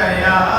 Gaya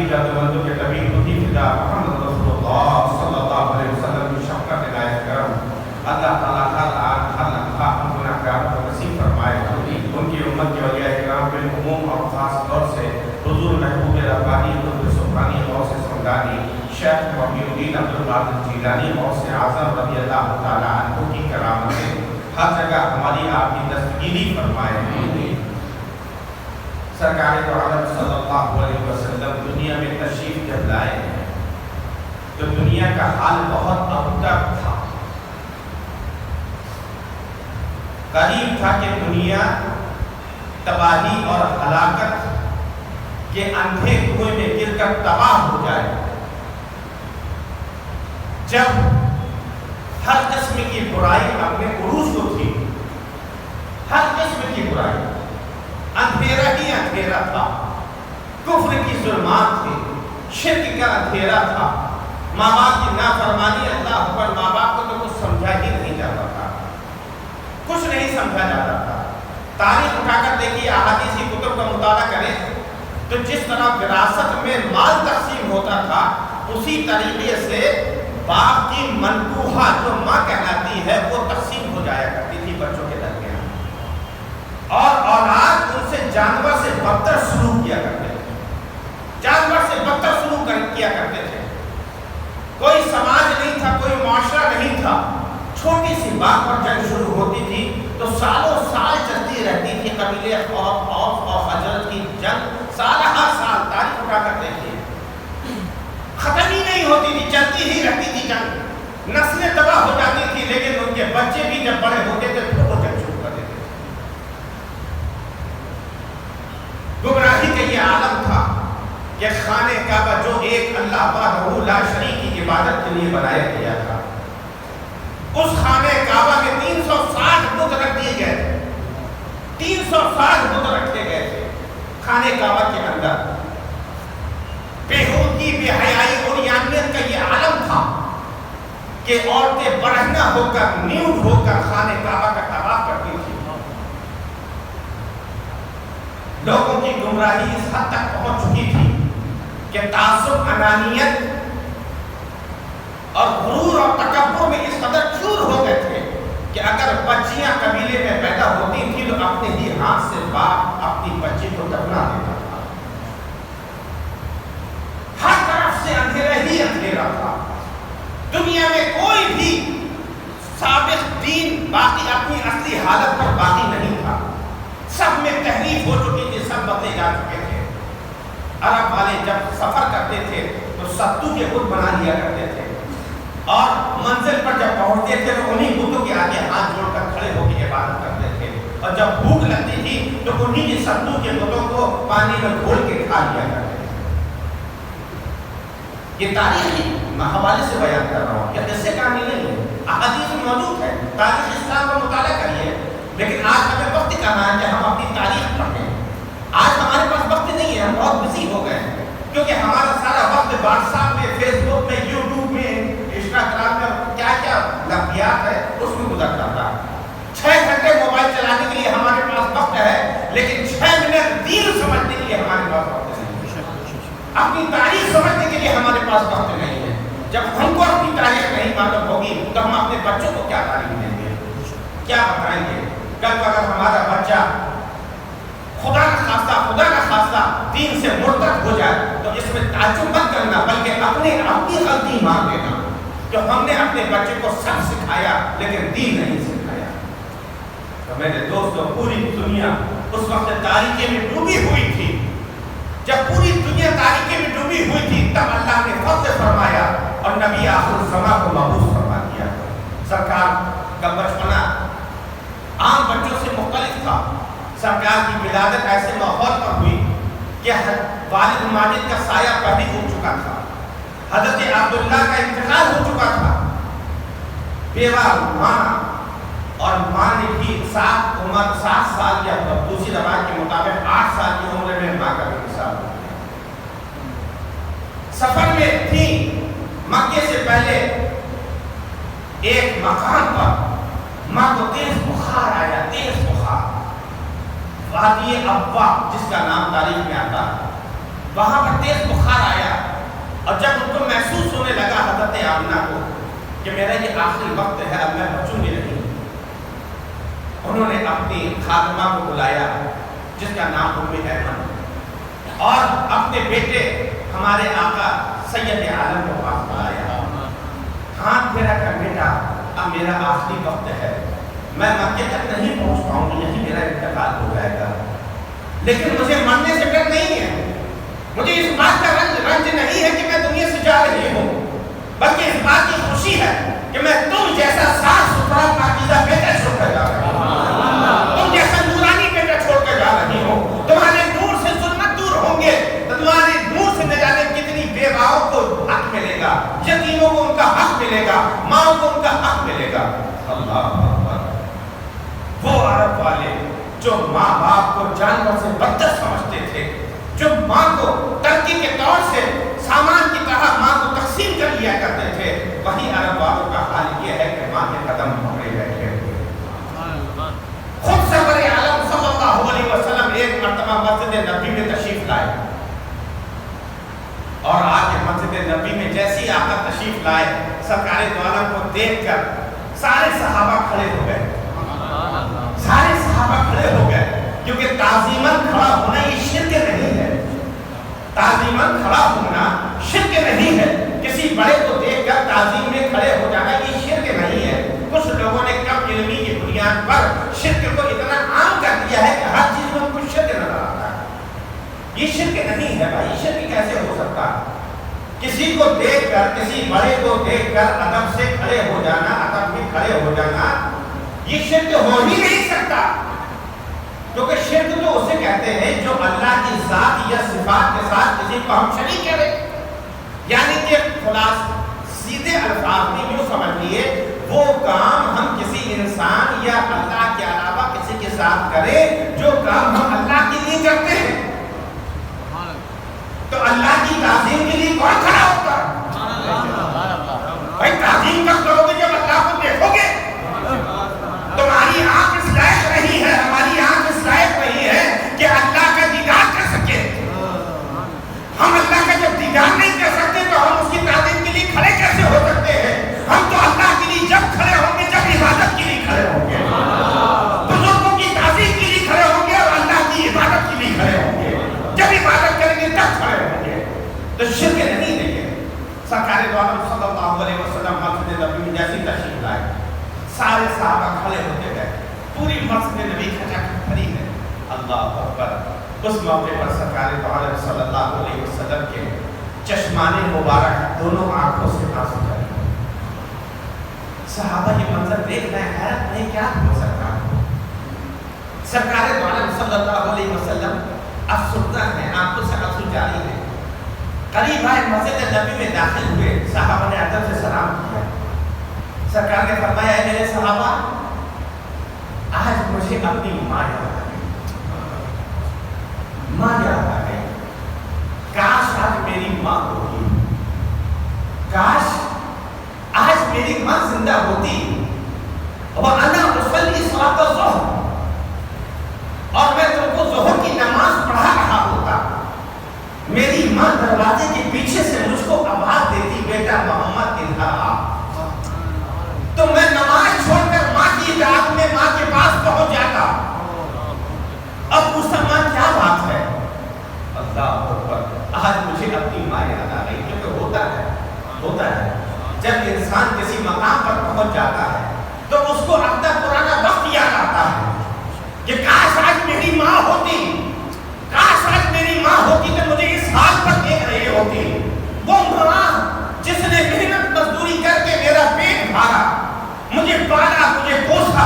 حقیقت بندوں کے نبی خودی فدا محمد رسول اللہ صلی اللہ علیہ وسلم کی شفقت عنایت کرم اللہ تعالیٰ ہر آن ہر لمحہ ان گناہگاروں کو نصیب فرمائے. ان کی امت کے اولیاء کرام بالعموم اور خاص طور سے حضور محبوب ربانی قطب سبحانی غوث سمدانی شیخ محی الدین عبد القادر جیلانی غوث اعظم رضی اللہ تعالیٰ عنہ کی کرامتیں ہر جگہ ہماری آپ کی دستگیری فرمائے. سرکار دو عالم صلی اللہ علیہ وسلم دنیا میں تشریف جب لائے تو دنیا کا حال بہت ابتر تھا. قریب تھا کہ دنیا تباہی اور ہلاکت کے اندھے کنویں میں گر کر تباہ ہو جائے. جب ہر قسم کی برائی اپنے عروج کو تھی, ہر قسم کی برائی, اندھیرا ہی اندھیرا تھا, کفر کی ظلمات تھی, شرک کا اندھیرا تھا, ماں باپ کی نافرمانی, اللہ پر ماں باپ کو تو کچھ سمجھا ہی نہیں جاتا تھا, کچھ نہیں سمجھا جاتا تھا. تاریخ اٹھا کر دیکھیے, احادیثی کتب کا مطالعہ کریں تو جس طرح وراثت میں مال تقسیم ہوتا تھا اسی طریقے سے باپ کی منقوہہ جو ماں کہلاتی ہے وہ تقسیم ہو جایا کرتی تھی بچوں کے درمیان, اور اولاد ان سے جانور سے بدتر سلوک کیا کرتے تھے, جانور سے بدتر سلوک کیا کرتے تھے. کوئی سماج نہیں تھا, کوئی معاشرہ نہیں تھا. چھوٹی سی بات پر جنگ شروع ہوتی تھی تو سالوں سال چلتی رہتی تھی. قبیلے اوس اور خزرج کی جنگ سالہ سال, تاریخ اٹھا کر دیکھیے, ختم ہی نہیں ہوتی تھی, چلتی ہی رہتی تھی جنگ. نسلیں تباہ ہو جاتی تھی, لیکن ان کے بچے بھی جب بڑے ہوتے تھے پھر وہ جنگ شروع کر دیتے تھے. گمراہی کا یہ عالم تھا کہ خانہ کعبہ جو ایک اللہ وحدہ لا شریک کی عبادت کے لیے بنایا گیا تھا, اس خانہ کعبہ میں 360 بت رکھ دیے گئے تھے, 360 بت رکھے گئے تھے خانہ کعبہ کے اندر. بےہودگی, بے حیائی اور یانیت کا یہ عالم تھا کہ عورتیں برہنہ ہو کر, نیوڈ ہو کر خانہ کعبہ کا طواف کرتی تھی. لوگوں کی گمراہی اس حد تک پہنچ چکی تھی کہ تعصب, انانیت اور غرور اور تکبر میں اس قدر چور ہو گئے تھے کہ اگر بچیاں قبیلے میں پیدا ہوتی تھی تو اپنے ہی ہاتھ سے باپ اپنی بچی کو دفنا دیتا تھا. ہر طرف سے اندھیرا ہی اندھیرا تھا. دنیا میں کوئی بھی سابق دین باقی اپنی اصلی حالت پر باقی نہیں تھا. سب میں تحریف ہو چکی تھی, سب بدلے جا چکے تھے. عرب والے جب سفر کرتے تھے تو ستو کے بت بنا لیا کرتے تھے, اور منزل پر جب پہنچتے تھے تو انہی بتوں کے آگے ہاتھ جوڑ کر کھڑے ہو کے عبادت کرتے تھے, اور جب بھوک لگتی تھی تو انہی ستو کے بتوں کو پانی میں گھول کے کھا لیا کرتے تھے. یہ تاریخی میں حوالے سے بیان کر رہا ہوں, یہ قصے کہانی نہیں ہے, احادیث میں موجود ہے. تاریخ اسلام کا مطالعہ کریے. لیکن آج ہمیں وقت کہاں ہے کہ ہم اپنی تاریخ پڑھیں. آج ہمارے پاس وقت نہیں ہے, ہم بہت بزی ہو گئے ہیں, کیونکہ ہمارا سارا وقت واٹس ایپ میں, فیس بک میں, یوٹیوب میں, انسٹاگرام میں کیا کیا لفظیات ہے اس میں گزرتا تھا. 6 گھنٹے موبائل چلانے کے لیے ہمارے پاس وقت ہے, لیکن 6 منٹ دین سمجھنے کے لیے ہمارے پاس وقت نہیں ہے. اپنی تاریخ سمجھنے کے لیے ہمارے پاس وقت نہیں ہے. جب ہم کو اپنی تاریخ نہیں معلوم ہوگی تو ہم اپنے بچوں کو کیا تعلیم دیں گے, کیا بتائیں گے؟ کل اگر ہمارا بچہ خدا کا خاصہ دین سے مرتد ہو جائے تو اس میں تعجب مت کرنا, بلکہ اپنی غلطی مان لینا کہ ہم نے اپنے بچے کو سب سکھایا لیکن دین نہیں سکھایا. تو میرے دوستوں, پوری دنیا اس وقت تاریکی میں ڈوبی ہوئی تھی. جب پوری دنیا تاریکی میں ڈوبی ہوئی تھی تب اللہ نے فضل فرمایا اور نبی آخر الزماں کو مبعوث فرما دیا. سرکار کا بچپنا عام بچوں سے مختلف تھا. سرکار کی ولادت ایسے ماحول پر ہوئی کہ والد ماجد کا سایہ پہلے ہو چکا تھا, حضرت عبداللہ کا انتقال ہو چکا تھا, بیوہ ماں, اور ماں نے بھی 7 سال یا دوسری روایت کے مطابق 8 سال کی عمر میں ماں کا انتقال ہو گیا. سفر میں تھی, مکے سے پہلے ایک مقام پر ماں کو تیز بخار آیا, وادی ابوا جس کا نام تاریخ میں آتا ہے. وہاں پر تیز بخار آیا، اور جب ان کو محسوس ہونے لگا حضرت آمنہ کو کہ میرا یہ آخری وقت ہے، اب میں بچوں گی نہیں، انہوں نے اپنی خادمہ کو بلایا جس کا نام ام ایمن، اور اپنے بیٹے ہمارے آقا سید عالم کو پاس بلایا، ہاتھ پھیرا کر بیٹا اب میرا آخری وقت ہے، میں مکے تک نہیں پہنچ پاؤں گی، یہی میرا انتقال ہو جائے گا، لیکن مجھے مرنے سے ڈر نہیں ہے، مجھے اس بات کا رنج نہیں ہے کہ میں دنیا سے جا رہی ہوں، بلکہ اس بات کی خوشی ہے کہ میں تم جیسا صاف ستھرا پاکیزہ بیٹا چھوڑ کر جا رہی ہوں، تم جیسا نورانی بیٹا چھوڑ کر جا رہی ہوں، تمہارے نور سے ظلمت دور ہوں گے، تمہارے نور سے نہ جانے کتنی بیواؤں کو حق ملے گا، یتیموں کو ان کا حق ملے گا، ماں کو ان کا حق ملے گا۔ اللہ اکبر۔ وہ عرب والے جو ماں باپ کو جانور سے بدتر سمجھتے تھے، جو ماں کو ترکی کے طور سے سامان کی طرح ماں کو تقسیم کر لیا کرتے تھے، وہی عرب والوں کا حال یہ ہے کہ ماں کے قدم پکڑے بیٹھے ہوئے۔ خود سرور عالم صلی اللہ علیہ وسلم ایک مرتبہ مسجد نبی میں تشریف لائے، اور آگے مسجد نبی میں جیسی آقا تشریف لائے، سرکار دو عالم کو دیکھ کر سارے صحابہ کھڑے ہو گئے، سارے صحابہ کھڑے ہو گئے، کیونکہ تعظیماً کھڑا ہونا یہ شرک نہیں ہے، تعظیماً کھڑا ہونا شرک نہیں ہے، کسی بڑے کو دیکھ کر تعظیم میں کھڑے ہو جانا یہ شرک نہیں ہے۔ کچھ لوگوں نے کم علمی کی بنیاد پر شرک کو اتنا عام کر دیا ہے کہ ہر چیز میں ان کو شرک نظر آتا ہے، یہ شرک نہیں ہے بھائی، شرک کیسے ہو سکتا ہے؟ کسی کو دیکھ کر، کسی بڑے کو دیکھ کر ادب سے کھڑے ہو جانا، ادب میں کھڑے ہو جانا یہ شرک ہو ہی نہیں سکتا، کیونکہ شرک تو اسے کہتے ہیں جو اللہ کی ذات یا صفات کے ساتھ کسی کو ہم شریک کرے، یعنی کہ خلاص سیدھے الفاظ میں یوں سمجھ لیے وہ کام ہم کسی انسان یا اللہ کے علاوہ کسی کے ساتھ کریں جو کام ہم اللہ کے لیے کرتے ہیں، تو اللہ کی تعظیم کے لیے کون کھڑا ہوتا ہے؟ بھائی تعظیم کب کرو گے؟ جب اللہ کو دیکھو گے۔ تمہاری آنکھ اس لائق نہیں ہے، ہماری آنکھ اس لائق نہیں ہے کہ اللہ کا دیدار کر سکے، ہم اللہ کا جب دیدار نہیں کر سکتے تو ہم اس کی تعظیم کے لیے کھڑے کیسے ہو سکتے ہیں؟ ہم تو اللہ کے لیے جب کھڑے ہوں گے جب عبادت کے لیے کھڑے ہوں گے، بزرگوں کی تعظیم کے لیے کھڑے ہوں گے اور اللہ کی عبادت کے لیے کھڑے ہوں گے، جب عبادت کریں گے تب کھڑے ہوں گے، تو شرک نہیں ہے۔ سرکار دو عالم صلی اللہ علیہ وسلم مسجد نبی میں جیسی تشریف لائے، سارے صحابہ کھڑے ہوتے گئے، پوری مسجد نبی کھچا کھڑی ہے۔ اللہ اکبر۔ اس موقع پر سرکار دو عالم صلی اللہ علیہ وسلم کے چشمان مبارک دونوں آنکھوں سے آنسو جاری، صحابہ یہ منظر دیکھ رہے ہیں، حیرت نہیں کیا ہو سکتا۔ سرکار دو عالم صلی اللہ علیہ وسلم افسردہ ہیں، آنکھوں سے آنسو جاری ہے، قریب آئے، مسجد نبی میں داخل ہوئے، صحابہ نے ادب سے سلام کیا، سرکار نے فرمایا ہے میرے صحابہ آج مجھے اپنی ماں یاد آ گئی، ماں یاد آ گئی، کاش آج میری ماں ہوتی، کاش آج میری ماں زندہ ہوتی، وَأَنَا أُصَلِّي صَلَاةَ الظُّهْرِ، اور میں تم کو ظہر کی نماز پڑھا رہا ہوتا، میری ماں دروازے کے پیچھے سے مجھ کو آواز دیتی بیٹا محمد ادھر آ، تو میں نماز چھوڑ کر ماں کی اطاعت میں ماں کے پاس پہنچ جاتا، اب پوچھتا ماں کیا بات ہے؟ اللہ اکبر، آج مجھے اپنی ماں یاد آ گئی، کیونکہ ہوتا ہے جب انسان کسی مقام پر پہنچ جاتا ہے تو اس کو اپنا پرانا وقت یاد آتا ہے کہ کاش آج میری ماں ہوتی، کاش آج میری ماں ہوتی تو مجھے اس حال پر دیکھ رہی ہوتی، وہ ماں جس نے محنت مزدوری کر کے میرا پیٹ بھارا، مجھے پالا، مجھے پوسا،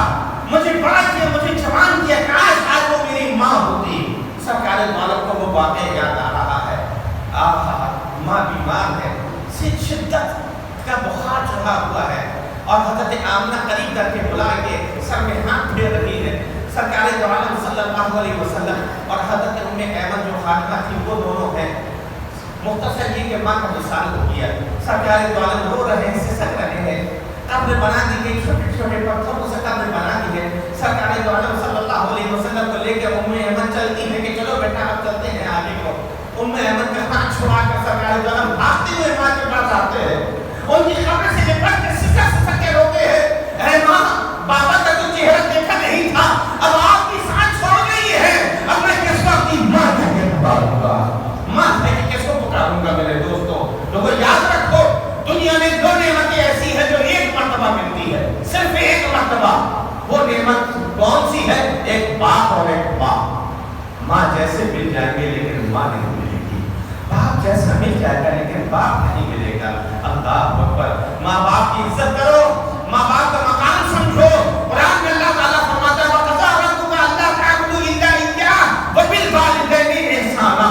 مجھے بڑا کیا، مجھے جوان کیا، کاش آج وہ میری ماں ہوتی۔ سرکار دو عالم کو وہ واقعہ یاد آ رہا ہے، ماں بیمار ہے، شدت کا بخار چڑھا ہوا ہے، اور حضرت آمنہ قریب کر کے بلا کے سر میں ہاتھ پھیر رہی ہے، سرکار دو عالم صلی اللہ علیہ وسلم اور حضرت ام ایمن جو خادمہ تھی وہ دونوں ہیں، مختصر یہ کہ ماں کا وصال ہو گیا، سرکار دو عالم رو رہے ہیں، سسک رہے ہیں، قبر بنا دی گئی، چھوٹے چھوٹے پتھروں سے قبر بنا دی ہے، سرکار دو عالم صلی اللہ علیہ وسلم کو لے کے ام ایمن چلتی ہے کہ چلو بیٹا اب چلتے ہیں آگے کو، ام احمد کا ہاتھ چھڑا کر سرکار دو عالم بھاگتے ہوئے ماں کے پاس آتے ہیں، ان کی خبر سے لپٹ کے سسک کے روتے ہیں، اے ماں بابا کا تو چہرہ دیکھا نہیں تھا، اب آپ کی سانس چھوڑ گئی ہے، اب میں کس کو اپنی ماں کہہ کے پکاروں گا، ماں کہہ کے کس کو پکاروں گا؟ میرے دوستوں لوگوں یاد رکھو، دنیا میں دو نعمتیں ایسی ہیں جو ایک مرتبہ ملتی ہے، صرف ایک مرتبہ۔ وہ نعمت کون سی ہے؟ ایک باپ اور ایک ماں۔ ماں جیسے مل جائیں گے لیکن ماں نہیں ملے گی، باپ جیسا مل جائے گا لیکن باپ نہیں ملے گا۔ اللہ اکبر، ماں باپ کی عزت کرو، ماں باپ کا مقام سمجھو۔ قرآن میں اللہ تعالیٰ فرماتا ہے وَقَضَىٰ رَبُّكَ أَلَّا تَعْبُدُوا إِلَّا إِيَّاهُ وَبِالْوَالِدَيْنِ إِحْسَانًا،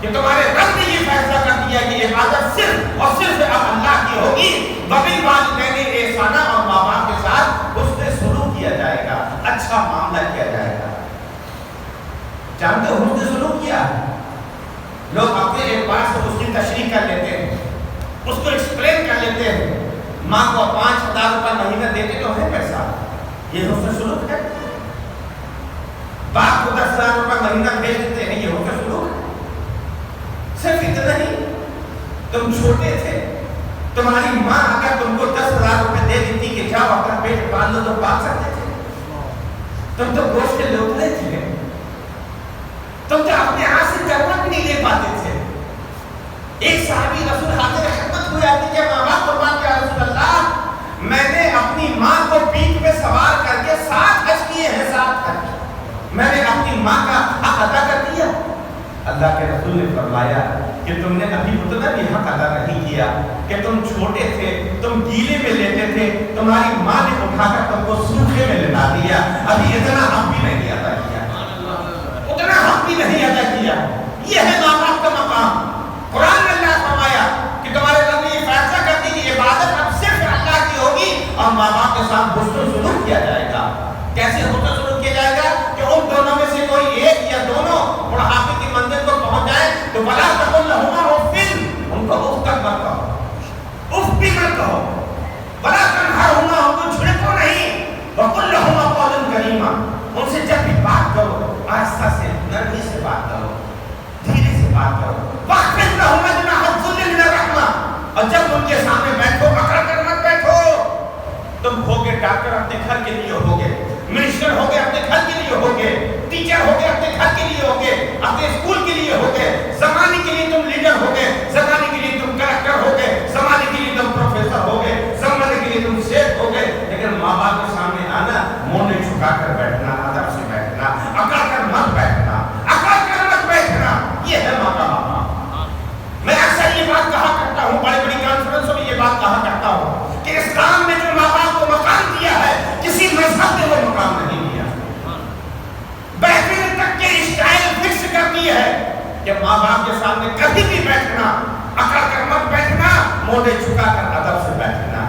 کہ تمہارے رب نے یہ فیصلہ کر دیا کہ عبادت صرف اور صرف اب اللہ کی ہوگی، وَبِالْوَالِدَيْنِ إِحْسَانًا، اور ماں باپ کے ساتھ حسن سلوک کیا جائے گا، اچھا معاملہ کیا جائے گا۔ جانتے ہو حسن سلوک کیا لوگ اپنے اعتبار سے اس کی تشریح کر لیتے ہیں، اس کو ایکسپلین کر لیتے ہیں، ماں کو 5,000 روپے مہینہ دیتے تو ہے پیسہ، یہ حسن سلوک ہے؟ باپ کو 10,000 روپے مہینہ بھیج دیتے ہیں، یہ حسن سلوک ہے؟ صرف اتنا ہی، تم چھوٹے تھے، تمہاری ماں اگر تم کو 10,000 روپے دے دیتی کہ جاؤ اپنا پیٹ پال لو تو پال سکتے تھے؟ تم تو گوشت کے لوٹنے تھے، تم تو اپنے ہاتھ سے چرمن بھی نہیں لے پاتے تھے۔ ایک صحابی رسول حاضر خدمت ہوئے آتی کہ ماں باپ قربان کیا رسول اللہ، میں نے اپنی ماں کو پیٹھ پہ سوار کر کے 7 حج کیے ہیں، 7 حج، میں نے اپنی ماں کا حق ادا کر دیا۔ اللہ کے رسول نے فرمایا کہ تم نے ابھی اتنا بھی حق ادا نہیں کیا کہ تم چھوٹے تھے، تم گیلے میں لیتے تھے، تمہاری ماں نے اٹھا کر تم کو سوکھے میں لٹا دیا، ابھی اتنا حق بھی نہیں ادا کیا، اتنا حق بھی نہیں ادا کیا۔ یہ ہے ماں باپ کا مقام۔ قرآن میں اللہ فرمایا کہ تمہارے رب نے یہ فیصلہ کر دی کہ عبادت اب صرف اللہ کی ہوگی اور ماں باپ کے ساتھ حسن سلوک کیا جائے گا۔ کیسے حسن سلوک کیا جائے گا؟ کہ ان دونوں میں سے کوئی ایک یا دونوں بڑھاپے کی منزل کو پہنچ جائے تو بلا تقل لہما اف، ان کو اف تک مت کہو، اف بھی مت کہو، بلا تنہرہما، ان کو جھڑکو نہیں، وقل لہما قولا کریما، ان سے جب بھی بات کرو آہستہ سے، نرمی سے بات کرو، دھیرے سے بات کرو، واخفض لہما جناح الذل من الرحمہ، اور جب ان کے سامنے بیٹھو اکڑ کر مت بیٹھو۔ تم ہوگے ڈاکٹر اپنے گھر کے لیے ہوگے، منسٹر ہوگے اپنے گھر کے لیے ہوگے، ٹیچر ہوگے اپنے گھر کے لیے ہوگے، اپنے اسکول کے لیے ہوگے، زمانے کے لیے تم لیڈر ہوگے، زمانے کے لیے تم کلکٹر ہوگے، زمانے کے لیے تم پروفیسر ہوگے، زمانے کے لیے تم شیخ ہوگے، لیکن ماں باپ کے سامنے آنا، منہ جھکا کر بیٹھنا، ادب سے بیٹھنا، اکڑ کر مت بیٹھنا، اکڑ کر مت بیٹھنا، یہ ہے ماں کا مقام۔ میں اکثر یہ بات کہا کرتا ہوں، بڑی بڑی کانفرنسوں میں یہ بات کہا کرتا ہوں کہ اسلام نے جو ماں باپ کو مقام دیا ہے کسی مذہب نے وہ مقام نہیں دیا۔ بیٹھنے تک کے اسٹائل فکس کر دی ہے کہ ماں باپ کے سامنے کبھی بھی بیٹھنا، اکڑ کر مت بیٹھنا، موڈے جھکا کر ادب سے بیٹھنا۔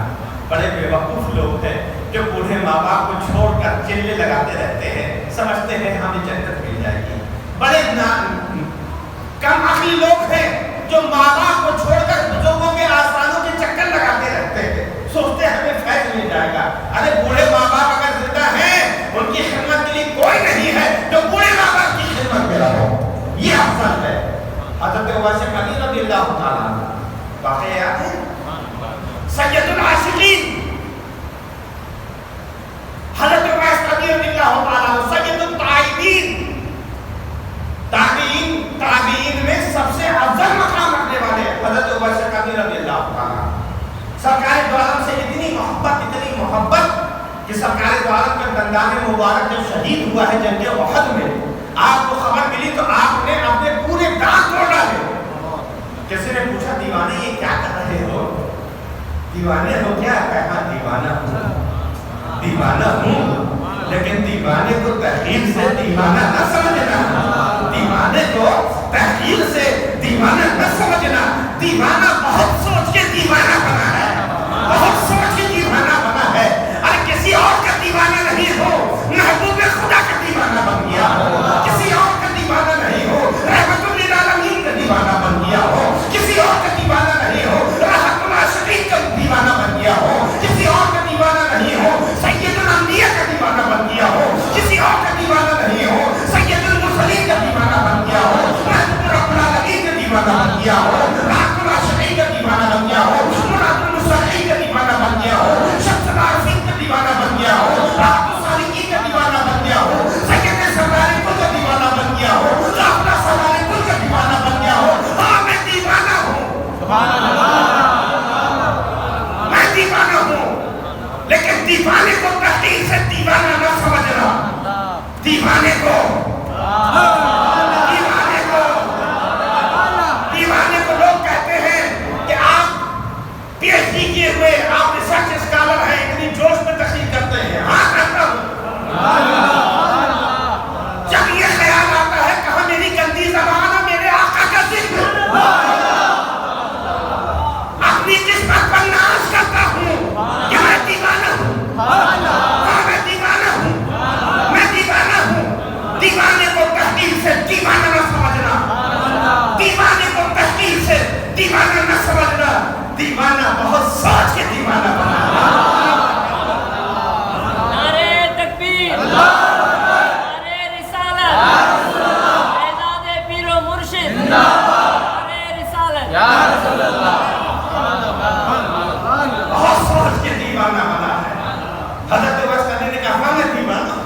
بڑے بے وقوف لوگ ہیں جو بوڑھے ماں باپ کو چھوڑ کر چلے لگاتے رہتے ہیں، سمجھتے ہیں ہمیں جنت مل جائے گی۔ بڑے کم عقلی لوگ ہیں جو ماں باپ کو چھوڑ کر بزرگوں کے آستانوں کے چکر لگاتے رہتے ہیں، سوچتے ہیں ہمیں فیض مل جائے گا۔ ارے بوڑھے ماں باپ اگر زندہ ہیں، ان کی خدمت کے لیے کوئی نہیں ہے، جو بوڑھے ماں باپ کی خدمت میں رہو، یہ افضل ہے۔ حضرت عباسِ علی رضی اللہ تعالیٰ عنہ واقعہ یاد ہے؟ سید العاشقین حضرت عباسِ علی رضی اللہ تعالیٰ عنہ، سید التابعین، تابعین میں سب سے افضل مقام رکھنے والے حضرت عباسِ علی رضی اللہ تعالیٰ عنہ۔ سرکار دو عالم سے اتنی محبت کہ سرکار دو عالم کا دندان مبارک جب شہید ہوا ہے جنگ احد میں، آپ کو خبر ملی تو آپ نے اپنے پورے دانت توڑ ڈالے۔ کسی نے پوچھا دیوانے یہ کیا کر رہے ہو؟ دیوانے ہو کیا؟ کہا دیوانہ ہوں، دیوانہ ہوں، لیکن دیوانے کو تحقیر سے دیوانہ نہ سمجھنا، دیوانے کو تحقیر سے دیوانہ نہ سمجھنا۔ دیوانہ بہت سوچ کے دیوانہ بنا ہے، بہت سوچ کے دیوانہ بنا ہے۔ ارے کسی اور کا دیوانہ نہیں ہو، محبوب خدا کا دیوانہ بن گیا ہو، کسی اور کا دیوانہ نہیں ہو، رحمت للعالمین کا دیوانہ بن گیا ہو، کسی اور کا دیوانہ نہیں ہو، راحت العاشقین کا دیوانہ بن گیا ہو، کسی اور کا دیوانہ نہیں ہو، سید الانبیاء کا دیوانہ بن گیا ہو، کسی اور کا دیوانہ نہیں ہو، سید المرسلین کا دیوانہ بن گیا ہو، رحمت رب العالمین زندہ باد رسالت یا رسول اللہ بہت سوچ کے دیوانہ بنا ہے. حضرت وقت کرنے نے کہا میں دیوانہ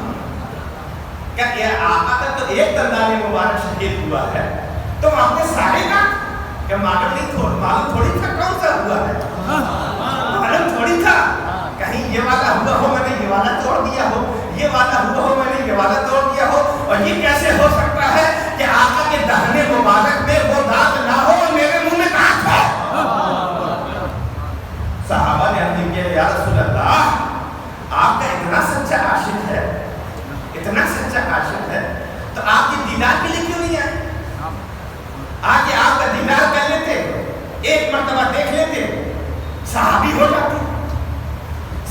کہ یہ آقا کا تو ایک دندان مبارک شہید ہوا ہے تو آپ نے سارے کا کہ معلوم تھوڑی تھا کون سا ہوا ہے, معلوم تھوڑی تھا کہیں یہ والا ہوا ہو میں نے یہ والا توڑ دیا ہو, یہ والا ہوا ہو میں نے یہ والا توڑ دیا ہو. اور یہ کیسے ہو سکتا ہے کہ آقا کے دہنے مبارک میں وہ داغ نہ ہو اور میرے منہ میں داغ ہو. صحابہ نے عرض کیا یا رسول اللہ آپ کا اتنا سچا عاشق ہے, اتنا سچا عاشق ہے تو آپ کی دیدار کے لیے کیوں نہیں آئے؟ آگے آپ کا دیدار کر لیتے, ایک مرتبہ دیکھ لیتے, صحابی ہو جاتے,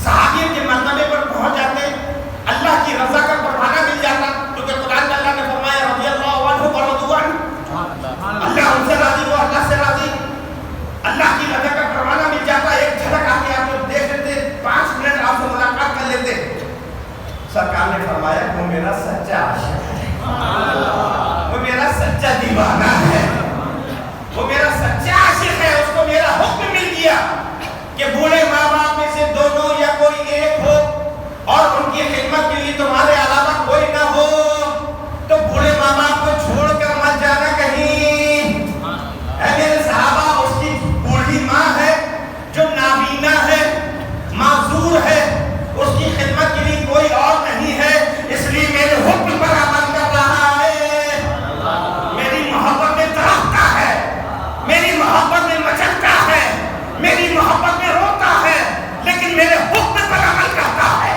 صحابیت کے مرتبے پر پہنچ جاتے, اللہ کی رضا کا پروانہ مل جاتا. کیونکہ قرآن میں اللہ نے فرمایا رضی اللہ عنہ ورضوا عنہ, اللہ ان سے راضی ہو, اللہ سے راضی, اللہ کی رضا کا پروانہ مل جاتا. ایک جھلک آگے آپ کو دیکھ لیتے, 5 منٹ آپ سے ملاقات کر لیتے. سرکار نے فرمایا وہ میرا سچا عاشق ہے, وہ میرا سچا دیوانہ ہے, وہ میرا سچا عاشق ہے. اس کو میرا حکم مل گیا کہ بوڑھے ماں باپ میں سے دونوں یا کوئی ایک ہو اور ان کی خدمت کے لیے تمہارے علاوہ کوئی نہ ہو تو بوڑھے ماں باپ کو چھوڑ کر مت جانا کہیں. اے میرے صحابہ, اس کی بوڑھی ماں ہے جو نابینا ہے, معذور ہے, اس کی خدمت کے لیے کوئی اور نہیں ہے, اس لیے میرے حکم پر عمل کر رہا ہے. میری محبت میں تڑپتا ہے, میری محبت میں مچلتا ہے, میری محبت میں روتا ہے, لیکن میرے حکم پر عمل کرتا ہے,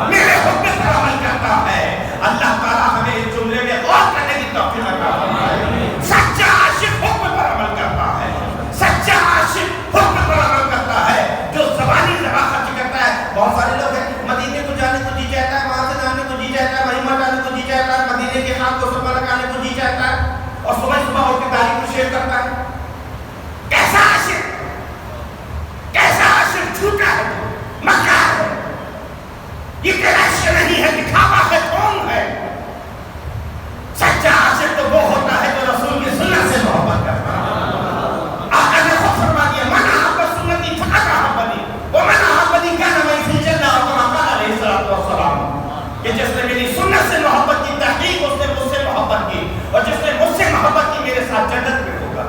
میرے حکم پر عمل کرتا ہے. اللہ تعالیٰ ہمیں اس جملے میں غور کرنے کی توفیق عطا فرمائے. سچا عاشق حکم پر عمل کرتا ہے, سچا عاشق حکم پر عمل کرتا ہے. جو زبانی زبان خرچ کرتا ہے, بہت سارے لوگ ہیں مدینے کو جانے کو جی چاہتا ہے, وہاں سے جانے کو جی چاہتا ہے, مہیمہ جانے کو جی چاہتا ہے, مدینے کے خان کو سرما لگانے کو جی چاہتا ہے, اور صبح صبح اٹھ کے داڑھی کو شیو کرتا ہے. کیسا عاشق, کیسا عاشق جھوٹا ہے, مکار ہے. یہ تیرا عشق نہیں ہے, دکھاوا ہے, کون ہے. سچا عاشق تو وہ ہوتا ہے جو رسول کی سنت سے محبت کرتا ہے. آقا نے خود فرما دیا من احب سنتی فقد احبنی ومن احبنی کان معی فی الجنہ, اور کما قال علیہ الصلوۃ والسلام کہ جس نے میری سنت سے محبت کی تحقیق اس نے مجھ سے محبت کی, اور جس نے مجھ سے محبت کی میرے ساتھ جنت میں ہوگا.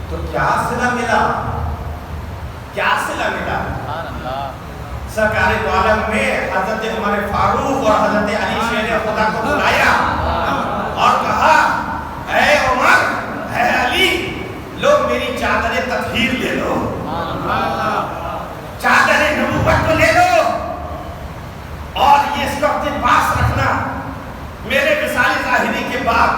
تو کیا صلہ ملا, کیا صلہ ملا. سرکار دو عالم میں حضرت عمر فاروق اور حضرت علی شیر خدا کو بلایا اور کہا اے عمر, اے علی, لو میری چادر تطہیر لے لو, چادر نبوت کو لے لو, اور یہ اس کو اپنے پاس رکھنا. میرے وصال ظاہری کے بعد,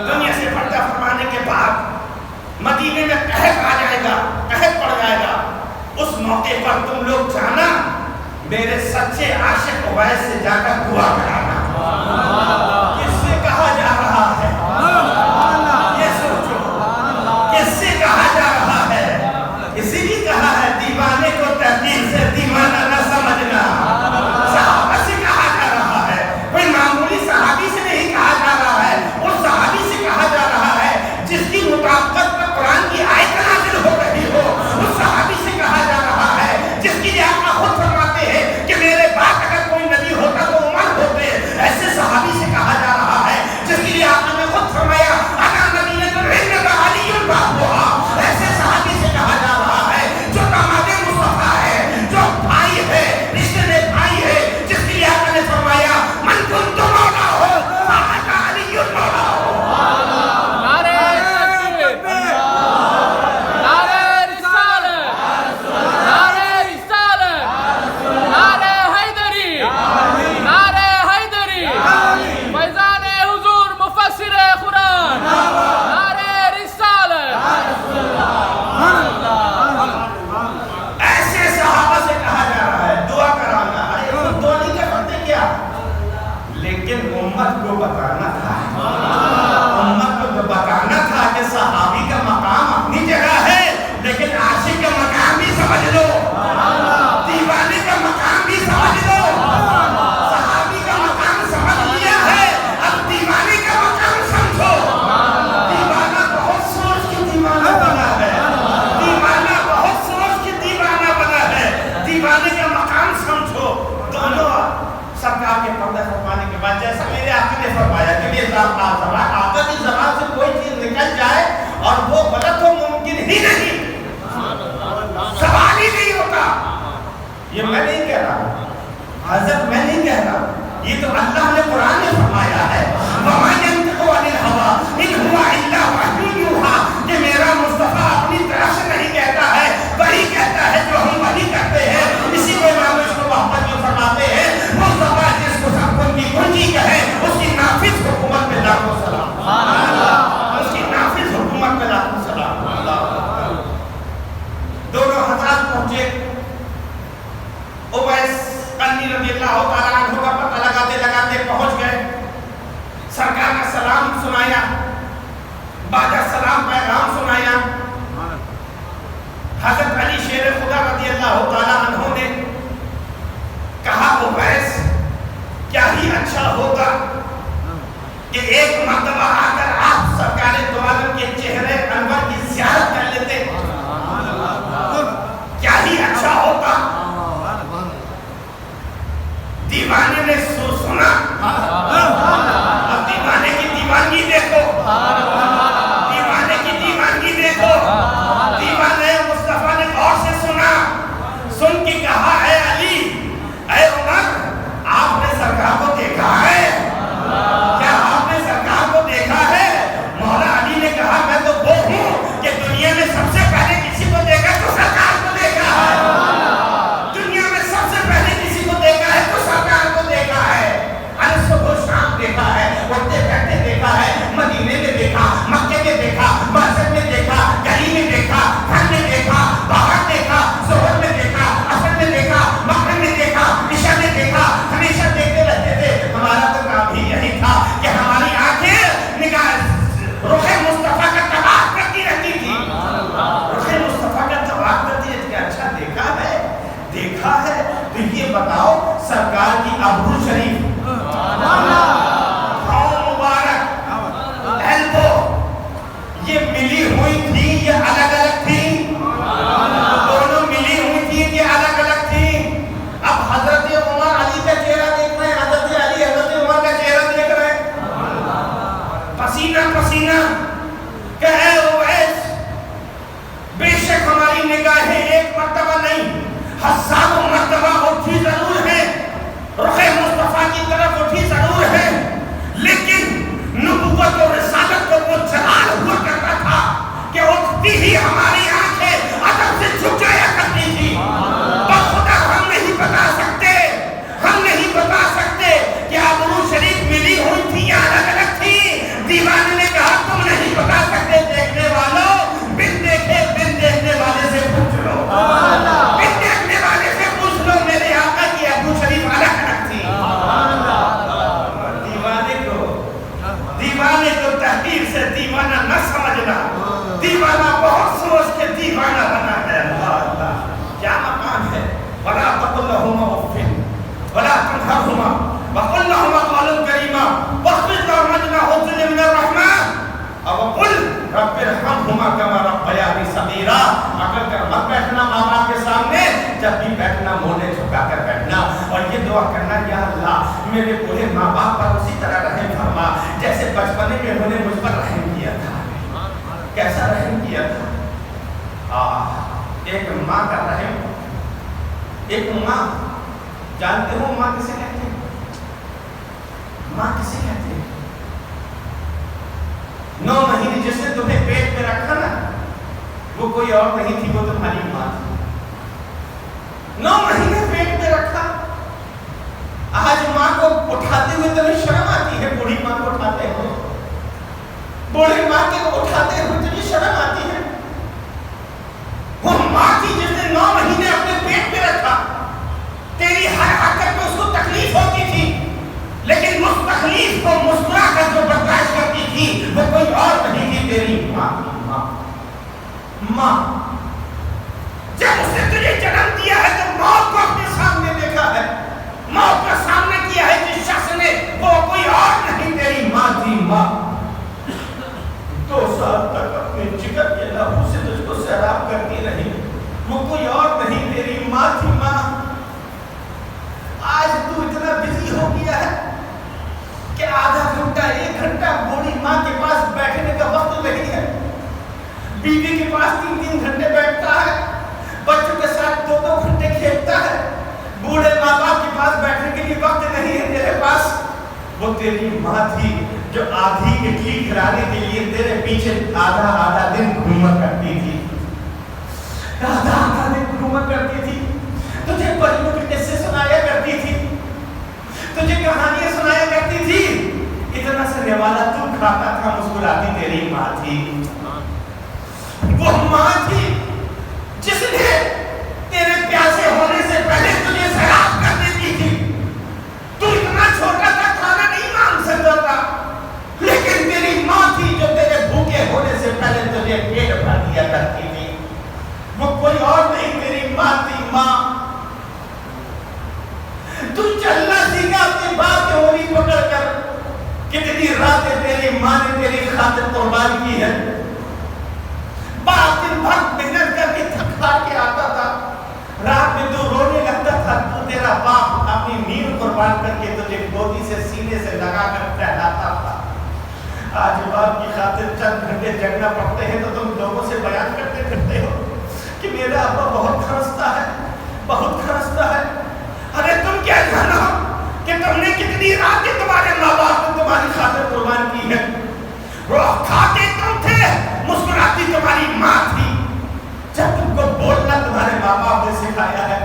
دنیا سے پردہ فرمانے کے بعد مدینے میں قحط آ جائے گا, قحط پڑ جائے گا, اس موقع پر تم لوگ جانا میرے سچے عاشق اویس سے جا کر دعا کرانا. کس سے کہا جا رہا ہے, یہ سوچو, کس سے کہا جا رہا ہے. اسی لیے کہا ہے دیوانے کو تحقیق سے دیوانہ نہ سمجھنا. صحابہ سے کہا جا رہا ہے, کوئی معمولی صحابی سے نہیں کہا جا رہا ہے, اس صحابی سے کہا جا رہا ہے جس کی مطابقت پر قرآن کی آیت نازل ہو رہی ہو. اس صحابی سے کہا جا رہا ہے جس کی لیے آپ خود فرماتے ہیں کہ میرے بعد اگر کوئی نبی ہوتا تو عمر ہوتے. ایسے صحابی سے کہا جا رہا ہے جس کی لیے آپ نے خود فرمایا اگر نبی نے تو رہنے کا علی البابوہا. ایسے صحابی سے کہا جا رہا ہے جو داماد مصطفیٰ ہے, جو بھائی ہے, رشتے میں بھائی ہے, جس کی لیے آپ نے فرمایا من کنت مولا ہو فانا علی المولا ہو. فیضان حضور مفسر قرآن. پسینہ پسینہ کہ اے اویس بے شک ہماری نگاہیں ایک مرتبہ نہیں ہزاروں مرتبہ اٹھی ضرور ہے، رخ مصطفیٰ کی طرف اٹھی ضرور ہے، لیکن نبوت اور رسالت کو وہ جلال ہوا کرتا تھا کہ اٹھتی ہی ہماری آنکھیں ادب سے جھک جایا کرتی تھی۔ تو خدا ہم نہیں بتا سکتے، ہم نہیں بتا سکتے کہ ابرو شریف ملی ہوئی تھی یا الگ الگ تھی۔ دیوانے نے کہا تم نہیں بتا سکتے، دیکھنے والوں بن دیکھے بن دیکھنے والے سے پوچھ لو، بن دیکھنے والے سے پوچھ لو میرے آقا کی ابرو شریف الگ الگ تھی۔ دیوانے کو تحقیر سے دیوانہ نہ سمجھنا، دیوانہ بہت سوچ کے دیوانہ بنا ہے۔ اللہ اللہ کیا مقام ہے۔ وَلَا تَقُلْ لَهُمَا أُفٍّ وَلَا تَنْهَرْهُمَا وَقُلْ لَهُمَا قَوْلًا كَرِيمًا وَاخْفِضْ لَهُمَا جَنَاحَ الذُّلِّ مِنَ الرَّحْمَةِ وَقُلْ رَبِّ ارْحَمْهُمَا كَمَا رَبَّيَانِي صَغِيرًا۔ اگر کر مت بیٹھنا ماں باپ کے سامنے، جب بھی بیٹھنا مونے جھکا کر بیٹھنا اور یہ دعا کرنا یا اللہ میرے بوڑھے ماں باپ پر اسی طرح رحم فرما جیسے بچپنے میں انہوں نے مجھ پر رحم کیا تھا۔ کیسا رحم کیا تھا؟ ایک ماں کا رحم، ایک ماں، جانتے ہو ماں کسے کہتے ہیں؟ ماں کسے کہتے ہیں؟ 9 مہینے جس نے تمہیں پیٹ میں رکھا نا، وہ کوئی اور نہیں تھی، وہ تمہاری ماں تھی۔ 9 مہینے پیٹ میں رکھا۔ آج ماں کو اٹھاتے ہوئے تمہیں شرم آتی ہے، بوڑھی ماں کو اٹھاتے ہوئے، بوڑھے ماں کو اٹھاتے ہوئے تمہیں شرم آتی ہے۔ وہ ماں تھی جس نے 9 مہینے اپنے پیٹ میں رکھا، تیری ہر حرکت میں اس کو تکلیف ہوتی تھی، لیکن اس تکلیف کو مسکرا کر جو برداشت کرتی تھی وہ کوئی اور نہیں تھی، تیری ماں تھی۔ ماں جب اس نے تجھے جنم دیا ہے تو موت کو اپنے سامنے دیکھا ہے، موت کا سامنا کیا ہے جس شخص نے، وہ کوئی اور نہیں تیری ماں تھی۔ ماں 2 سال تک اپنے جگر کے لہو سے تجھ کو سیراب کرتی رہی، وہ کوئی اور نہیں تیری ماں تھی۔ ماں آج تو اتنا بزی ہو گیا ہے کہ آدھا گھنٹہ 1 گھنٹہ بوڑھی ماں کے پاس بیٹھنے کا وقت نہیں ہے، بیوی کے پاس 3 گھنٹے بیٹھتا ہے، بچوں کے ساتھ 2 گھنٹے کھیلتا ہے، بوڑھے ماں باپ کے پاس بیٹھنے کے لیے وقت نہیں ہے تیرے پاس۔ وہ تیری ماں تھی جو آدھی اڈلی کھلانے کے لیے تیرے پیچھے آدھا دن گھوما کرتی تھی، آدھا دن گھوما کرتی تھی، تجھے پریوں کے قصے سنایا کرتی تھی، تجھے کہانیاں سنایا کرتی تھی، اتنا سے نوالا تو کھاتا تھا، مسکراتی تیری ماں تھی۔ وہ ماں تھی جس نے تیرے پیاسے ہونے سے پہلے تجھے سیراب کر دیتی تھی، تو اتنا چھوٹا تھا کھانا نہیں مانگ سکتا تھا، لیکن تیری ماں تھی جو تیرے بھوکے ہونے سے پہلے تجھے پیٹ بھر دیا کرتی تھی، وہ کوئی اور نہیں تیری ماں تھی۔ ماں تو چلنا سیکھا اپنی باپ کی انگلی پکڑ کر، کتنی راتیں تیری ماں نے تیری خاطر قربان کی ہے، باپ دن بھر محنت کر کے تھک ہار کے آتا تھا، رات میں تو رونے لگتا تھا، تو تیرا باپ اپنی نیند قربان کر کے تجھے گودی سے سینے سے لگا کر ٹہلاتا تھا۔ آج باپ کی خاطر چند گھنٹے جگنا پڑتے ہیں تو تم لوگوں سے بیان کرتے پھرتے ہو کہ میرا ابا بہت کھرستا ہے، بہت کھرستا ہے۔ ارے تم کیا جانا کہ تم نے کتنی راتیں تمہارے ماں باپ نے تمہاری خاطر قربان کی ہے۔ وہ کھاتے تم تھے، مسکراتی تمہاری ماں تھی۔ جب تم کو بولنا تمہارے ماں باپ نے سکھایا ہے،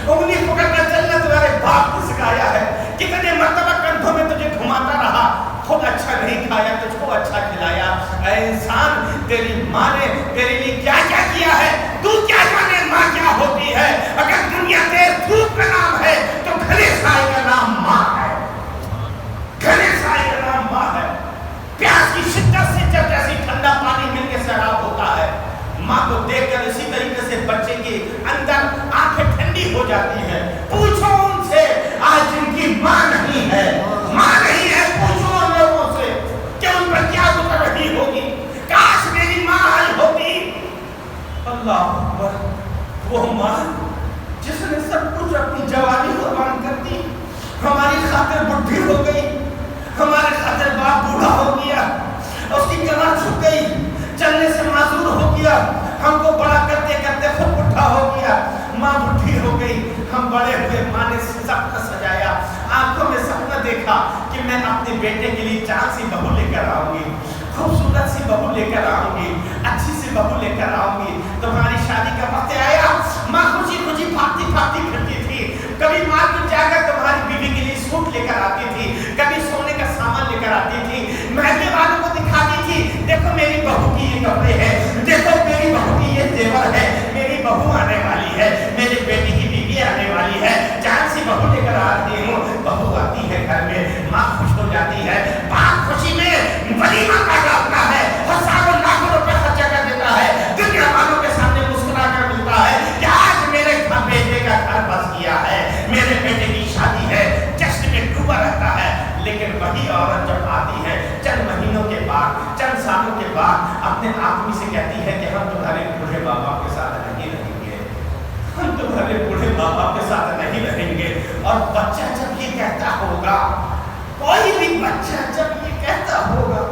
انگلی پکڑ کر چلنا تمہارے باپ نے سکھایا ہے، کتنے مرتبہ کندھوں میں تجھے گھماتا رہا، خود اچھا نہیں کھایا، تجھ کو اچھا کھلایا۔ اے انسان، تیری ماں نے تیرے لیے کیا کیا کیا ہے، تو کیا جانے ماں کیا ہوتی ہے۔ اگر دنیا تیرے دھوپ کا نام ہے تو گھنے سائے کا نام ماں ہے، گھنے سائے کا نام ماں ہے۔ پیاس کی شدت سے جب جیسی ٹھنڈا پانی مل کے سیراب ہوتا ہے، ماں کو دیکھ کر اسی طریقے سے بچے کے اندر آنکھیں ٹھنڈی ہو جاتی ہیں۔ پوچھو ان سے آج جن کی ماں نہیں ہے، ماں نہیں ہے، پوچھو ان لوگوں سے کہ ان پر کیا گزر رہی ہوگی، کاش میری ماں آئی ہوتی۔ اللہ اکبر، وہ ماں جس نے سب کچھ اپنی جوانی قربان کر دی، ہماری خاطر بڈھی ہو گئی، ہمارے خاطر باپ بوڑھا ہو گیا، اس کی کمر جھک گئی، چلنے سے معذور ہو گیا، ہم کو بڑا کرتے کرتے خود بڈھا ہو گیا، ماں بڈھی ہو گئی، ہم بڑے ہوئے، ماں نے سپنا سجایا، آنکھوں میں سپنا دیکھا کہ میں اپنے بیٹے کے لیے چاند سی بہو لے کر آؤں گی، خوبصورت سی بہو لے کر آؤں گی، اچھی سی بہو لے کر آؤں گی، تمہاری شادی کا وقت آیا۔ ماں خوشی خوشی بھاگتی بھاگتی پھرتی تھی، کبھی مارکیٹ جا کر تمہاری بیوی کے لیے سوٹ لے کر آتی تھی، کبھی سونے کا سامان لے کر آتی تھی، محلے والوں کو دکھاتی تھی، دیکھو میری بہو کی یہ کپڑے ہیں، دیکھو میری بہو کی یہ زیور ہے، میری بہو آنے والی ہے، میرے بیٹی کی بیوی آنے والی ہے، جان سی بہو لے کر آتی ہوں۔ بہو آتی ہے گھر میں، ماں خوش ہو جاتی ہے، باپ خوشی میں ولیمہ کاٹا ہوتا ہے، ہزاروں لاکھوں روپے خرچہ کر دیتا ہے، دنیا والوں کے سامنے مسکرا کر ملتا ہے کہ آج میرے گھر بیٹے کا گھر بس گیا ہے، میرے بیٹے کی شادی ہے، جشن میں ڈوبا رہتا ہے۔ لیکن وہی عورت جب آتی ہے چند مہینوں کے بعد، چند سالوں کے بعد، اپنے آدمی سے کہتی ہے کہ ہم تمہارے بوڑھے باپ باپ کے ساتھ نہیں رہیں گے، ہم تمہارے بوڑھے باپ باپ کے ساتھ نہیں رہیں گے۔ اور بچہ جب یہ کہتا ہوگا، کوئی بھی بچہ جب یہ کہتا ہوگا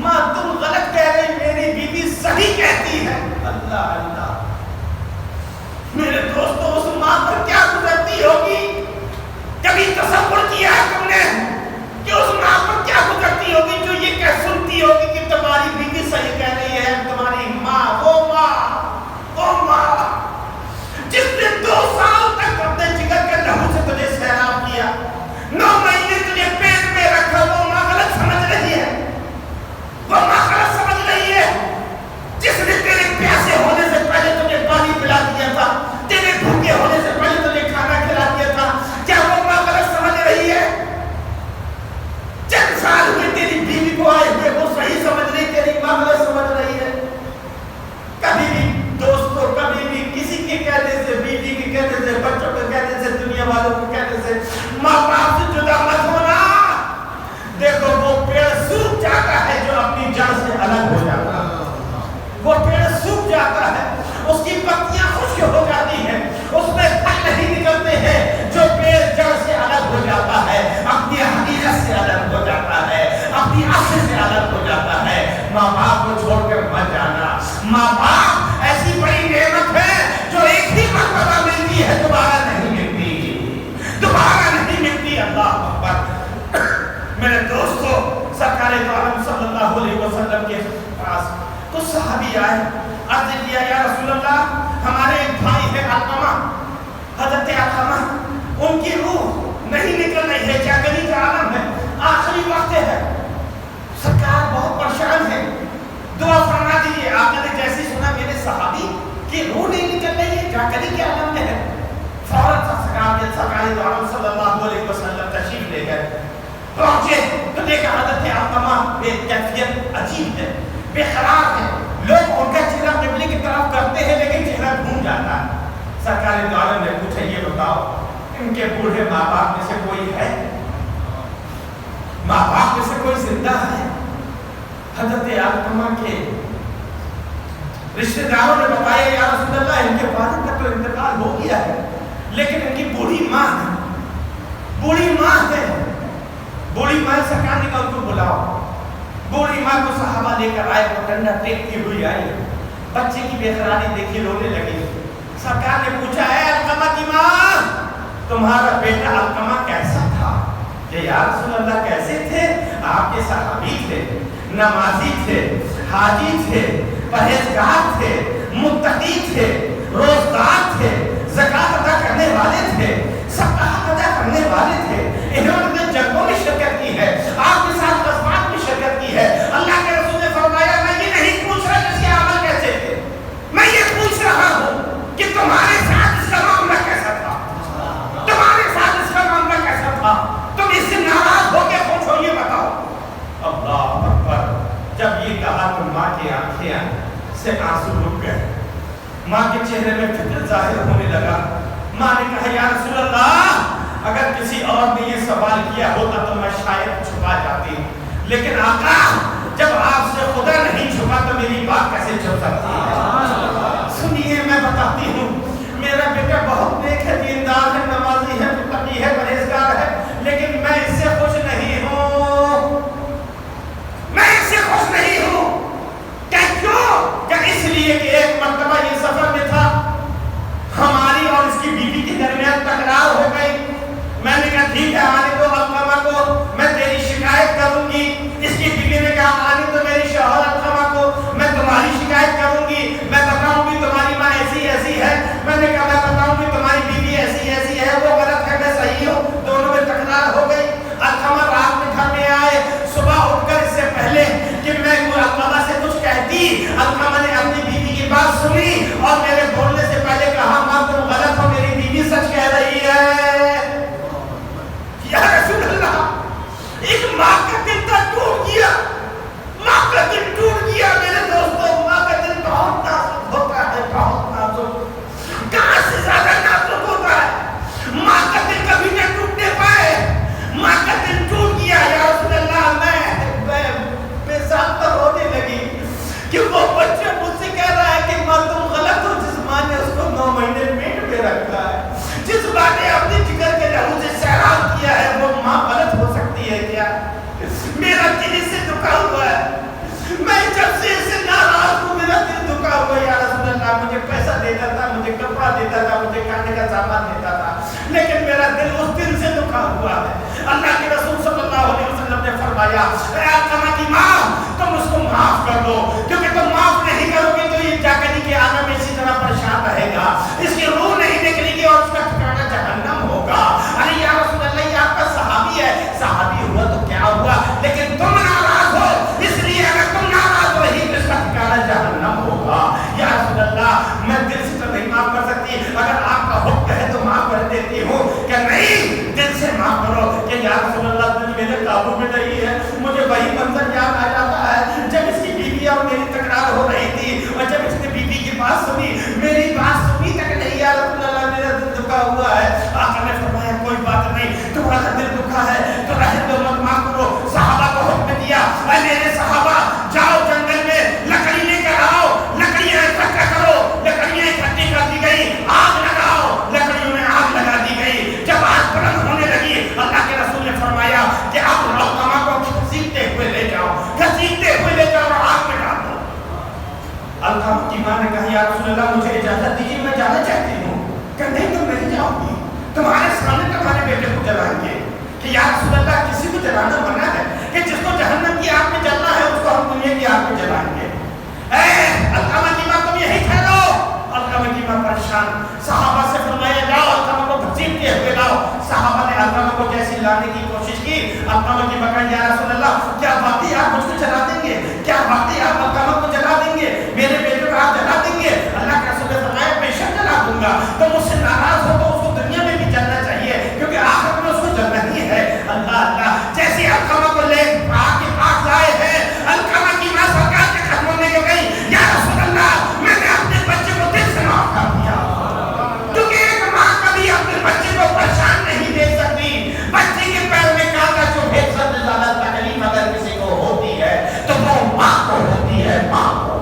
ماں تم غلط کہہ رہی، میری بیوی صحیح کہتی ہے، اللہ اللہ، میرے دوستوں اس ماں پر کیا گزرتی ہوگی؟ کبھی تصور کیا ہے تم نے کہ اس ماں پر کیا گزرتی ہوگی جو یہ کہہ سنتی ہوگی کہ تمہاری بیوی صحیح کہہ رہی ہے؟ تمہاری ماں، وہ جس نے 2 سال تک اپنے جگر کے لہو سے تجھے سیراب کیا، 9 مہینے تجھے پیٹ میں رکھا، وہ ماں غلط سمجھ رہی ہے، وہ ماں غلط سمجھ رہی ہے، جس نے تیرے پیاسے ہونے سے پہلے تجھے پانی پلا دیا تھا، تیرے بھوکے ہونے سے پہلے تجھے کھانا کھلا دیا تھا، کیا وہ ماں غلط سمجھ رہی ہے؟ چند سال ہوئے تیری بیوی کو آئے ہوئے، وہ صحیح سمجھ رہی، تیری ماں غلط سمجھ رہی ہے؟ کبھی بھی دوستوں، کبھی بھی کسی کے کہنے سے، بیوی کے کہنے سے، بچوں کے کہنے سے، دنیا والوں کے کہنے سے ماں باپ سے جدا مت ہونا۔ دیکھو وہ پیڑ سوکھ جاتا ہے جو اپنی جڑ سے الگ ہو جاتا ہے، وہ پیڑ سوکھ جاتا ہے، اس کی پتیاں خشک ہو جاتی ہیں، اس میں پھل نہیں نکلتے ہیں۔ جو پیڑ جڑ سے الگ ہو جاتا ہے، اپنی حقیقت سے الگ ہو جاتا ہے، اپنی اصل سے الگ ہو جاتا ہے۔ ماں باپ کو چھوڑ کر مت جانا، ماں باپ ایسی بڑی نعمت ہے جو ایک ہی مرتبہ ملتی ہے، دوبارہ نہیں ملتی، دوبارہ نہیں ملتی۔ اللہ اکبر۔ میرے دوستو، سرکار دو عالم صلی اللہ علیہ وسلم کے پاس کچھ صحابی آئے، عرض کیا یا رسول اللہ، ہمارے ایک بھائی ہے علقمہ، حضرت علقمہ، ان کی روح نہیں نکل رہی ہے، جاگنی کا عالم ہے، آخری وقت ہے، سرکار بہت پریشان ہے، دعا فرما دیجیے۔ آپ نے جیسی سنا میرے صحابی کی روح نہیں نکل رہی ہے، جاگنی کے عالم میں ہے، فوراً سرکار دو عالم صلی اللہ علیہ وسلم تشریف لے گئے، پہنچے تو دیکھا حضرت علقمہ بے کیفیت عجیب ہے، بے قرار ہے، لوگ ان کا چہرہ قبلے کی طرف کرتے ہیں لیکن چہرہ گھوم جاتا ہے۔ سرکار دو عالم نے پوچھا یہ بتاؤ ان کے بوڑھے ماں باپ میں سے کوئی ہے؟ ماں باپ میں سے کوئی زندہ ہے؟ حضرت علقمہ کے رشتہ داروں نے بتایا یا رسول اللہ ان کے والد کا تو انتقال ہو گیا ہے لیکن ان کی بوڑھی ماں ہے، بوڑھی ماں ہے، بوڑھی ماں سرکار نے کہا ان کو بلاؤ۔ بوڑھی ماں کو صحابہ لے کر آئے، وہ ڈنڈا ٹیکتی ہوئی آئی، بچے کی بے قراری دیکھی رونے لگی۔ سرکار نے پوچھا ہے علقمہ کی ماں تمہارا بیٹا علقمہ کیسا تھا؟ کہ یا رسول اللہ کیسے تھے؟ آپ کے صحابی تھے، نمازی تھے، حاجی تھے، پرہیزگار تھے، متقی تھے، روزدار تھے، زکات ادا کرنے والے تھے، صدقات ادا کرنے والے تھے، انہوں نے جنگوں میں شرکت کی ہے، آپ کے ساتھ غزوات میں شرکت کی ہے۔ اللہ کے رسول نے فرمایا میں یہ نہیں پوچھ رہا کہ اس کے عمل کیسے تھے، میں یہ پوچھ رہا ہوں کہ تمہارے ساتھ اس کا معاملہ کیسا تھا، تمہارے ساتھ اس کا معاملہ کیسا تھا، تم اس سے ناراض ہو کے خوش ہو، یہ بتاؤ۔ اللہ اکبر۔ جب یہ کہا تو ماں کی آنکھیں سے آنسو رک گئے، ماں کے چہرے میں فکر ظاہر ہونے لگا۔ ماں نے کہا یا رسول اللہ اگر کسی اور نے یہ سوال کیا ہوتا تو میں شاید چھپا جاتی، لیکن آقا جب آپ سے خدا نہیں چھپا تو میری بات کیسے چھپ سکتی ہے؟ سنیے میں بتاتی ہوں، میرا بیٹا بہت نیک ہے، دیندار ہے، نمازی ہے، متقی ہے، پرہیزگار ہے، لیکن میں اس سے خوش نہیں ہوں، میں اس سے خوش نہیں مجھے پیسہ دیتا تھا، مجھے کپڑا دیتا تھا، مجھے کھانے کا سامان دیتا تھا، لیکن میرا دل اس دل سے دکھا ہوا ہے۔ اللہ کے رسول صلی اللہ علیہ وسلم نے فرمایا اے علقمہ کی ماں تم اس کو معاف کر دو، کیونکہ تم معاف نہیں کرو گے تو یہ جا کر کے عالم میں اسی طرح پریشان رہے گا، اس کی روح نہیں نکلے گی اور اس کا ٹھکانہ جہنم ہوگا۔ ارے یا رسول اللہ یہ آپ کا صحابی ہے، صحابی ہوا تو کیا ہوا، لیکن تم ناراض ہو، اس لیے اگر تم ناراض ہو ہی تو اس کا ٹھکانہ جہنم ہوگا۔ یا رسول اللہ میں دل سے تو نہیں معاف کر سکتی، اگر آپ کا حکم ہے تو معاف کر دیتی ہوں، کہ نہیں دل سے معاف کرو، کہ یا رسول اللہ دل میرے قابو میں نہیں ہے۔ مجھے وہی منظر یاد آ جاتا ہے جب اس کی بیوی اور میری تکرار ہو رہی تھی، اور جب اس نے بیوی کی بات سنی، میری بات سنی تک نہیں، یا رسول اللہ میرا دل دکھا ہوا ہے۔ آقا نے فرمایا کوئی بات نہیں، تمہارا دل دکھا ہے تو رہنے دو، مت معاف کرو۔ صحابہ کو حکم دیا اے میرے صحابہ جاؤ جنگل میں لکڑی لے کر آؤ، لکڑیاں اکٹھا کرو، لکڑیاں اکٹھی کر دی گئی، آگ لگاؤ، لکڑیوں میں آگ لگا دی گئی۔ جب آگ بلند ہونے لگی اللہ کے رسول نے فرمایا کہ اب علقمہ کو گھسیٹتے ہوئے لے جاؤ، گھسیٹتے ہوئے لے جاؤ اور آگ میں ڈال دو۔ علقمہ کی ماں نے کہا یا رسول اللہ مجھے اجازت دیجیے، میں جانا چاہتی ہوں۔ کہ نہیں تم نہیں جاؤ گی، تمہارے سامنے تمہارے بیٹے کو جلائیں گے۔ کہ یا رسول اللہ کسی کو جلانا منع ہے، کہ جس کو جہنم کی آگ میں جلنا ہے اس کو ہم دنیا کی آگ میں جلائیں گے۔ اے علقمہ کی ماں تم یہی ٹھہرو۔ علقمہ کی ماں پریشان، صحابہ سے فرمایا جاؤ علقمہ کو گھسیٹتے ہوئے لاؤ۔ صحابہ نے علقمہ کو جیسی لانے کی کوشش کی، علقمہ کی ماں کہا یا رسول اللہ کیا واقعی آپ مجھ کو جلا دیں گے، کیا واقعی آپ علقمہ کو جلا دیں گے، میرے بیٹے کو آپ جلا دیں گے؟ اللہ کے رسول نے فرمایا بے شک جلا دوں گا، تم مجھ سے ناراض ہو تو اس کو دنیا میں بھی جلنا چاہیے، کیونکہ آخرت میں اس کو جلنا ہی ہے۔ اللہ اللہ جیسے علقمہ کو لے آگ کے پاس لائے ہیں، علقمہ کی ماں سرکار کے قدموں میں گئی یا رسول اللہ میں نے اپنے بچے کو دل سے معاف کر دیا، کیونکہ ایک ماں کبھی اپنے بچے کو پریشان نہیں دیکھ سکتی۔ بچے کے پیر میں کانٹا چبھے سب سے زیادہ تکلیف اگر کسی کو ہوتی ہے تو وہ ماں کو ہوتی ہے۔ ماں کو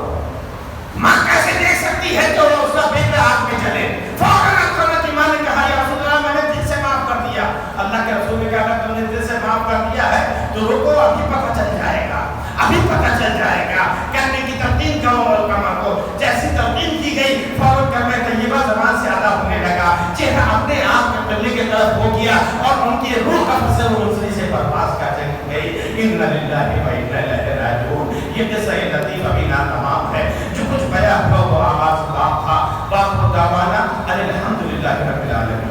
ماں کیسے دیکھ سکتی ہے تو اس کا بیٹا آگ میں جلے؟ فوراً علقمہ کی ماں نے کہا یا رسول اللہ میں نے دل سے معاف کر دیا۔ اللہ کے رسول نے کہا اگر تم نے دل سے معاف کر دیا ہے تو رکو، ابھی پتہ چل جائے گا، ابھی پتہ چل جائے گا۔ کہنے کی تلقین کرو علقمہ کو، جیسی تلقین کی گئی فوراً کلمہ طیبہ زبان سے ادا ہونے لگا، چہرہ اپنے آپ میں قبلے کی طرف ہو گیا اور ان کی روح کا فصل انسری سے پرواز کا چل گئی۔ اِنَّ لِلَّهِ وَإِنَّا إِلَيْهِ راجعون۔ یہ قصہ لطیف ابھی نہ تمام ہے، جو کچھ بیان ہوا وہ آغاز باب تھا۔ وآخر دعوانا ان الحمدللہ رب العالمین۔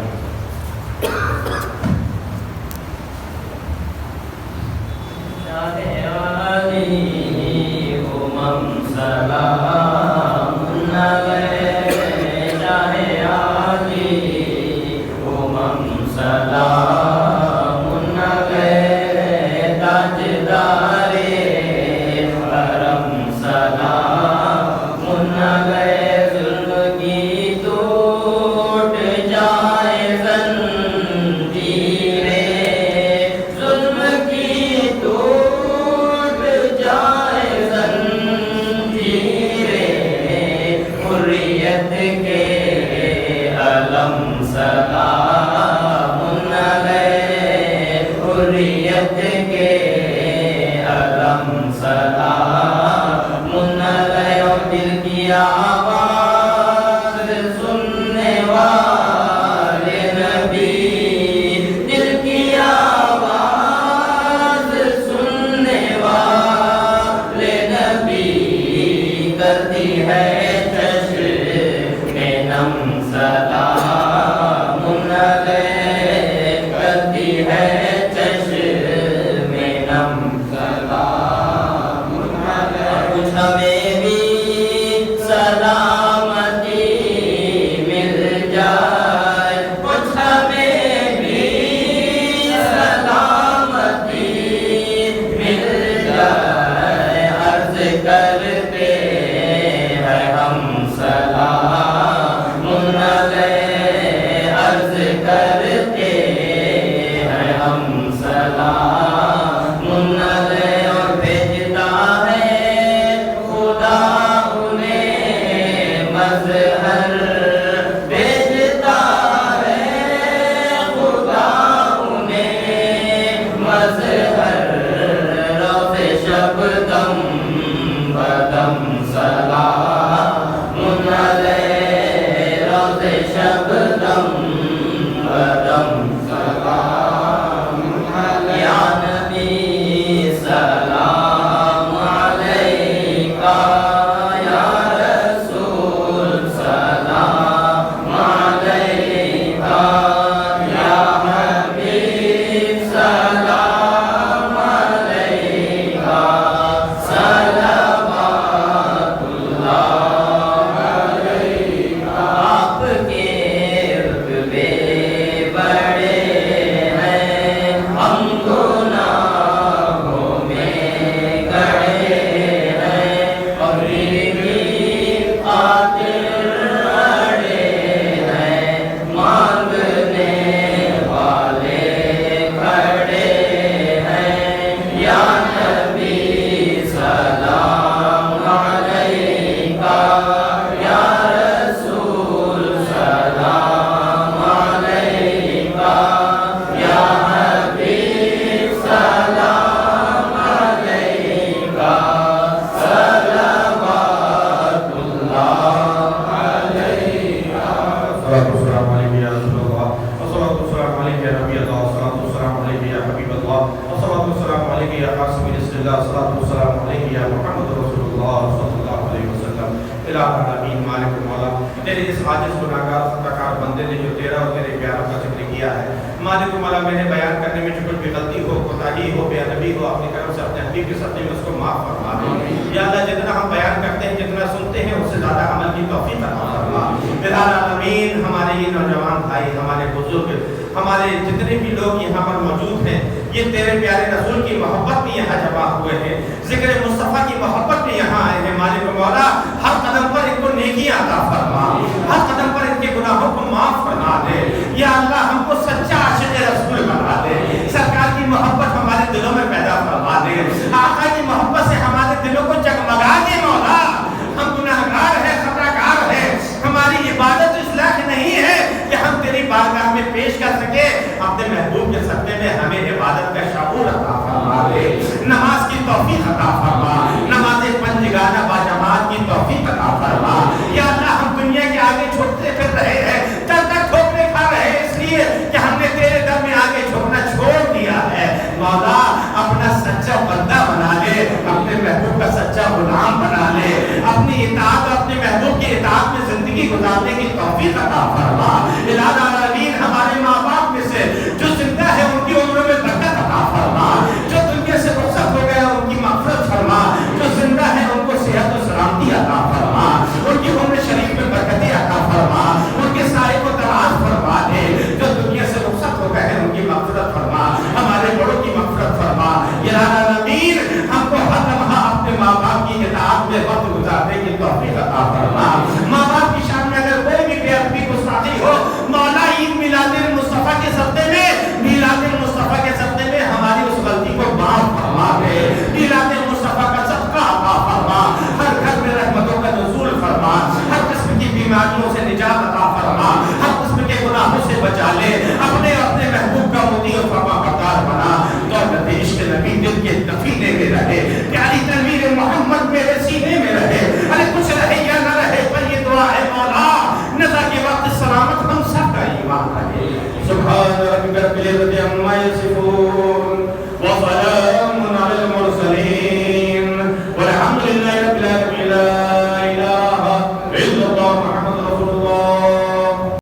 بدم تیرے اس عاجز گناہگار خطاکار بندے نے جو تیرا اور تیرے پیاروں کا ذکر کیا ہے مالک مولا میں نے بیان کرنے میں جو کچھ بھی غلطی ہو کوتاہی ہو بے ادبی ہو اپنے کرم سے اپنے حبیب کے صدقے میں اس کو معاف فرما دے یا اللہ جتنا ہم بیان کرتے ہیں جتنا سنتے ہیں اس سے زیادہ عمل کی توفیق عطا فرما العالمین ہمارے یہ نوجوان بھائی ہمارے بزرگ ہمارے جتنے بھی لوگ یہاں پر موجود ہیں یہ تیرے پیارے رسول کی محبت میں یہاں جمع ہوئے ہیں ذکر مصطفیٰ کی محبت میں یہاں آئے ہیں مالک مولا ہر قدم پر ان کو نیکی عطا فرما ہر قدم پر ان کے گناہوں کو معاف فرما دے یا اللہ ہم کو سچا عاشق رسول بنا دے سرکار کی محبت ہمارے دلوں میں پیدا فرما دے آقا کی محبت سے ہمارے دلوں کو جگمگا دے مولا ہم گناہگار ہیں خطاکار ہیں ہماری عبادت اس لائق نہیں ہے کہ ہم تیری بارگاہ میں پیش کر سکے اپنے محبوب کے صدقے میں ہمیں عبادت کا شعور عطا فرما دے نماز کی توفیق عطا فرما نماز پنجگانہ با جماعت کی توفیق عطا فرما یا اللہ ہم دنیا کے آگے چھوٹتے پھر رہے ہیں چل کر ٹھوکرے کھا رہے ہیں اس لیے کہ ہم نے تیرے در میں آگے جھکنا چھوڑ دیا ہے مولا اپنا سچا بندہ بنا لے اپنے محبوب کا سچا غلام بنا لے اپنی اطاعت اور اپنے محبوب کی اطاعت میں زندگی گزارنے کی توفیق عطا فرما الہ العالمین ہمارے ماں باپ میں سے جو زندہ ہے ان کی عمروں میں برکت عطا فرما جو دنیا سے رخصت ہو گئے ان کی مغفرت فرما جو زندہ ہے ان کو صحت و سلامتی عطا فرما ان کی عمر شریف میں برکتیں عطا فرما ان کے سائے کو دراز فرما دے جو دنیا سے رخصت ہو گئے ہیں ان کی مغفرت فرما ہمارے بڑوں کی مغفرت فرما الہ العالمین ہم کو ہر لمحہ اپنے ماں باپ کی اطاعت میں وقت گزارنے کی توفیق عطا فرما ماں باپ کی شان میں اگر کوئی بھی بے ادبی گستاخی ہو مولا عید میلاد مصطفیٰ کے صدقے میں میلاد مصطفیٰ کے صدقے میں ہماری اس غلطی کو معاف فرما دے میلاد مصطفیٰ کا صدقہ عطا فرما ہر گھر میں رحمتوں کا نزول فرما ہر قسم کی بیماریوں سے نجات عطا فرما ہر قسم کے گناہوں سے بچا لے اپنے اپنے محبوب کا مطیع و فرما بردار بنا دولت عشق نبی دل کے دفینے میں رہے پیاری تنویر محمد میرے سینے میں رہے ارے کچھ رہے یا نہ رہے پر یہ دعا ہے مولا نزا کے وقت سلامت ہم سب کا ایمان رہے سبحان ربک رب العزت عما یصفون وسلام